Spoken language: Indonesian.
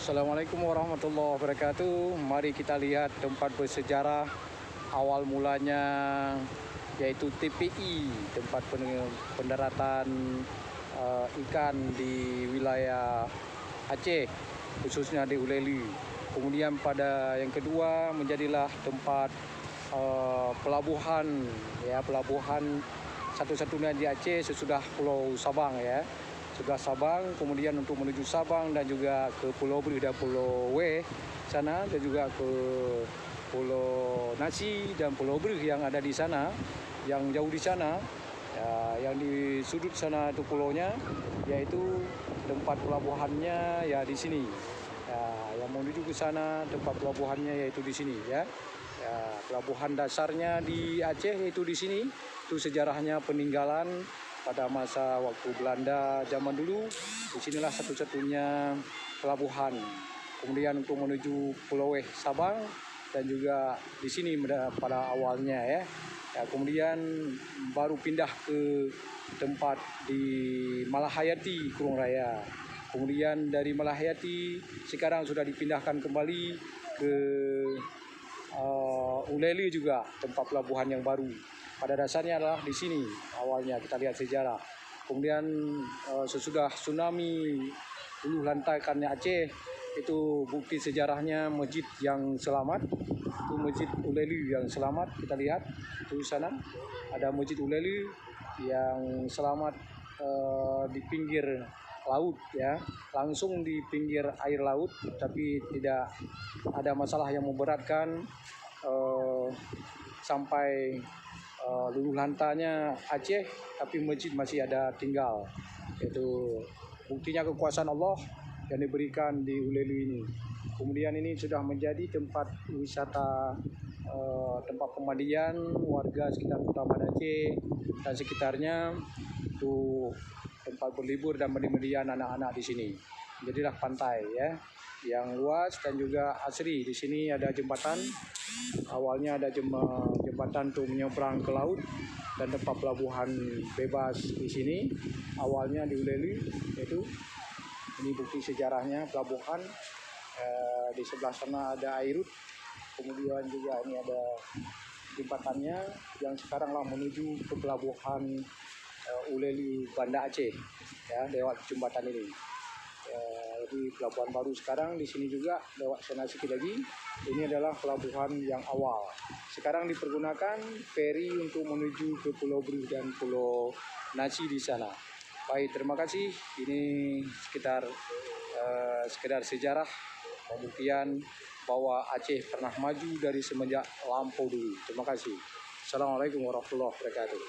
Assalamualaikum warahmatullahi wabarakatuh. Mari kita lihat tempat bersejarah awal mulanya, yaitu TPI, tempat pendaratan ikan di wilayah Aceh, khususnya di Uleli. Kemudian pada yang kedua menjadilah tempat pelabuhan, ya, pelabuhan satu-satunya di Aceh sesudah Pulau Sabang, ya. Sudah Sabang, kemudian untuk menuju Sabang dan juga ke Pulau Beri dan Pulau W sana, dan juga ke Pulau Nasi dan Pulau Beri yang ada di sana, yang jauh di sana, ya, yang di sudut sana itu pulaunya, yaitu tempat pelabuhannya ya di sini. Ya, yang menuju ke sana tempat pelabuhannya yaitu di sini, ya. Ya, pelabuhan dasarnya di Aceh yaitu di sini. Itu sejarahnya peninggalan pada masa waktu Belanda zaman dulu. Disinilah satu-satunya pelabuhan. Kemudian untuk menuju Pulau Sabang dan juga di sini pada awalnya, ya. Ya, kemudian baru pindah ke tempat di Malahayati, Kurung Raya. Kemudian dari Malahayati sekarang sudah dipindahkan kembali ke Uleli, juga tempat pelabuhan yang baru. Pada dasarnya adalah di sini awalnya, kita lihat sejarah. Kemudian sesudah tsunami luluh lantaikannya Aceh, itu bukti sejarahnya masjid yang selamat. Itu Masjid Uleli yang selamat, kita lihat di sana ada Masjid Uleli yang selamat di pinggir laut, ya, langsung di pinggir air laut, tapi tidak ada masalah yang memberatkan sampai luluh lantainya Aceh, tapi masjid masih ada tinggal. Itu buktinya kekuasaan Allah yang diberikan di Uleli ini. Kemudian ini sudah menjadi tempat wisata, tempat pemandian warga sekitar Kota Banda Aceh dan sekitarnya, untuk tempat berlibur dan mandi-mandian anak-anak di sini. Jadilah pantai, ya, yang luas dan juga asri. Di sini ada jembatan. Awalnya ada jembatan untuk menyeberang ke laut dan tempat pelabuhan bebas di sini. Awalnya di Uleli, yaitu ini bukti sejarahnya pelabuhan. Di sebelah sana ada Airut. Kemudian juga ini ada jembatannya yang sekarang lah menuju ke pelabuhan Uleli Banda Aceh, ya, lewat jembatan ini. Di pelabuhan baru sekarang di sini juga lewat sana sedikit lagi. Ini adalah pelabuhan yang awal. Sekarang dipergunakan feri untuk menuju ke Pulau Beri dan Pulau Nasi di sana. Baik, terima kasih. Ini sekedar sejarah pembuktian bahwa Aceh pernah maju dari semenjak lampau dulu. Terima kasih. Assalamualaikum warahmatullahi wabarakatuh.